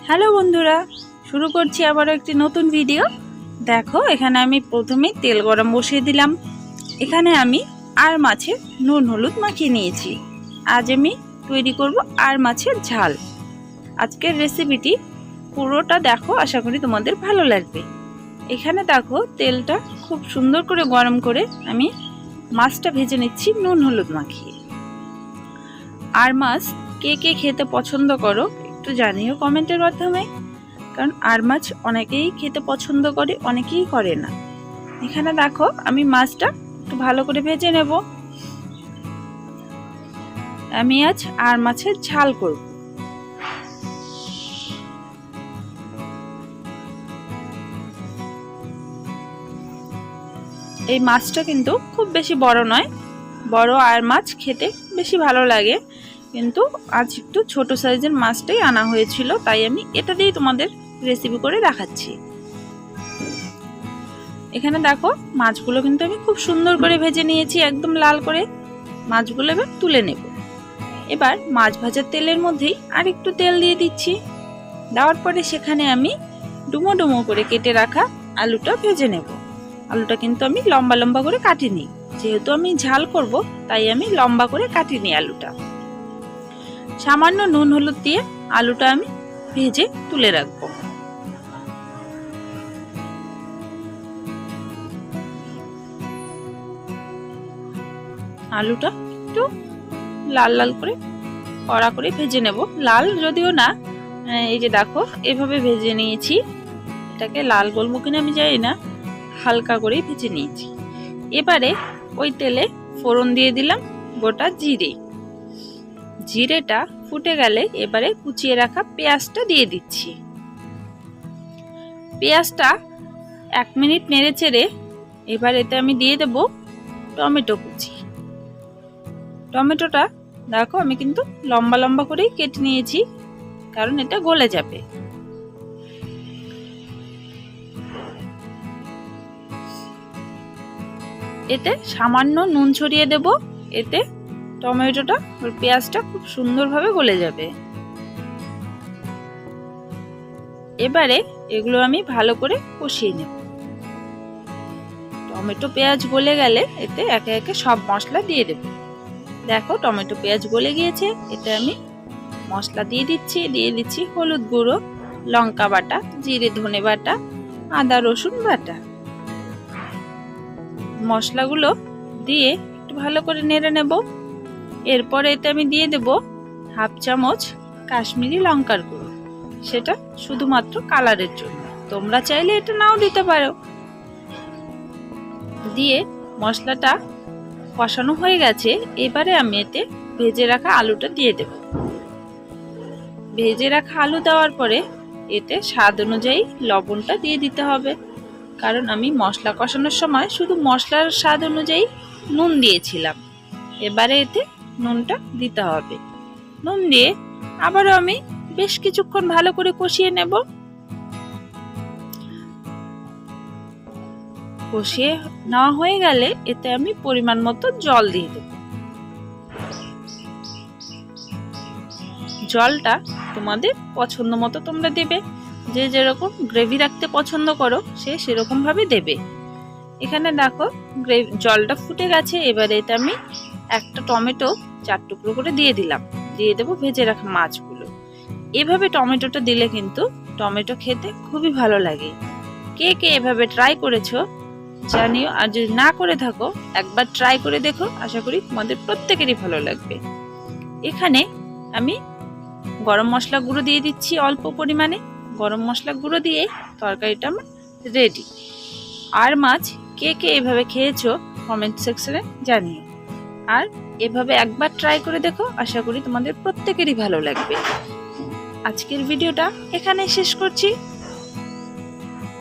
Hello বন্ধুরা, শুরু করছি আবারও একটি নতুন ভিডিও। দেখো, এখানে আমি প্রথমে তেল গরম বসিয়ে দিলাম। এখানে আমি আর মাছের নুন হলুদ মাখিয়ে নিয়েছি। আজ আমি তৈরি করব আর মাছের ঝাল। আজকের রেসিপিটি পুরোটা দেখো, আশা করি তোমাদের ভালো লাগবে। এখানে দেখো, তেলটা খুব সুন্দর করে গরম করে আমি মাছটা ভেজে নিচ্ছি নুন হলুদ মাখিয়ে। আর মাছ কে কে খেতে পছন্দ করো একটু জানিও কমেন্টের মাধ্যমে, কারণ আর মাছ অনেকেই খেতে পছন্দ করে, অনেকেই করে না। এখানে দেখো, আমি মাছটা একটু ভালো করে ভেজে নেব। আমি আজ আর মাছের ঝাল করব। এই মাছটা কিন্তু খুব বেশি বড় নয়, বড় আর মাছ খেতে বেশি ভালো লাগে, কিন্তু আজ একটু ছোট সাইজের মাছটাই আনা হয়েছিল, তাই আমি এটা দিয়ে তোমাদের রেসিপি করে দেখাচ্ছি। এখানে দেখো, মাছগুলো কিন্তু আমি খুব সুন্দর করে ভেজে নিয়েছি, একদম লাল করে। মাছগুলো এবার তুলে নেব। এবার মাছ ভাজার তেলের মধ্যেই আর একটু তেল দিয়ে দিচ্ছি। দেওয়ার পরে সেখানে আমি ডুমো ডুমো করে কেটে রাখা আলুটা ভেজে নেব। আলুটা কিন্তু আমি লম্বা লম্বা করে কাটিনি, যেহেতু আমি ঝাল করব তাই আমি লম্বা করে কাটিনি আলুটা। সামান্য নুন হলুদ দিয়ে আলুটা আমি ভেজে তুলে রাখবো। আলুটা একটু লাল লাল করে কড়া করে ভেজে নেব। লাল যদিও না, এই যে দেখো এভাবে ভেজে নিয়েছি। এটাকে লাল বলবো কিনা আমি জানি না, হালকা করে ভেজে নিয়েছি। এবারে ওই তেলে ফোড়ন দিয়ে দিলাম গোটা জিরে। জিরেটা ফুটে গেলে এবারে কুচিয়ে রাখা পেঁয়াজটা দিয়ে দিচ্ছি। পেঁয়াজটা 1 মিনিট নেড়ে চেড়ে এবার এতে আমি দিয়ে দেব টমেটো কুচি। টমেটোটা দেখো, আমি কিন্তু লম্বা লম্বা করেই কেটে নিয়েছি, কারণ এটা গলে যাবে। এতে সামান্য নুন ছড়িয়ে দেব, এতে টমেটোটা আর পেঁয়াজটা খুব সুন্দরভাবে গলে যাবে। এবারে এগুলো আমি ভালো করে কষিয়ে নেব। টমেটো পেঁয়াজ গলে গেলে এতে একে একে সব মশলা দিয়ে দেব। দেখো, টমেটো পেঁয়াজ গলে গিয়েছে। এতে আমি মশলা দিয়ে দিচ্ছি হলুদ গুঁড়ো, লঙ্কা বাটা, জিরে ধনে বাটা, আদা রসুন বাটা। মশলাগুলো দিয়ে একটু ভালো করে নেড়ে নেব। এরপরে এতে আমি দিয়ে দেব 1/2 চামচ কাশ্মীরি লঙ্কার গুঁড়ো, সেটা শুধুমাত্র কালারের জন্য। তোমরা চাইলে এটা নাও দিতে পারো। দিয়ে মশলাটা কষানো হয়ে গেছে। এবারে আমি এতে ভেজে রাখা আলুটা দিয়ে দেব। ভেজে রাখা আলু দেওয়ার পরে এতে স্বাদ অনুযায়ী লবণটা দিয়ে দিতে হবে, কারণ আমি মশলা কষানোর সময় শুধু মশলার স্বাদ অনুযায়ী নুন দিয়েছিলাম। এবারে এতে নুনটা দিতে হবে। নুন দিয়ে আবারও আমি বেশ কিছুক্ষণ ভালো করে কষিয়ে নেব। কষিয়ে নেওয়া হয়ে গেলে এতে আমি পরিমাণ মতো জল দিয়ে দেব। জলটা তোমাদের পছন্দ মতো তোমরা দেবে, যে যেরকম গ্রেভি রাখতে পছন্দ করো সে সেরকম ভাবে দেবে। এখানে দেখো, জলটা ফুটে গেছে। এবারে এতে আমি একটা টমেটো 4 টুকরো করে দিয়ে দিলাম। দিয়ে দেবো ভেজে রাখা মাছগুলো। এভাবে টমেটোটা দিলে কিন্তু টমেটো খেতে খুবই ভালো লাগে। কে কে এভাবে ট্রাই করেছো জানিও, আর যদি না করে থাকো একবার ট্রাই করে দেখো, আশা করি তোমাদের প্রত্যেকেরই ভালো লাগবে। এখানে আমি গরম মশলা গুঁড়ো দিয়ে দিচ্ছি অল্প পরিমাণে। গরম মশলা গুঁড়ো দিয়ে তরকারিটা আমার রেডি। আর মাছ কে কে এভাবে খেয়েছো কমেন্ট সেকশনে জানিও, আর এভাবে একবার ট্রাই করে দেখো, আশা করি তোমাদের প্রত্যেকেরই ভালো লাগবে। আজকের ভিডিওটা এখানে শেষ করছি।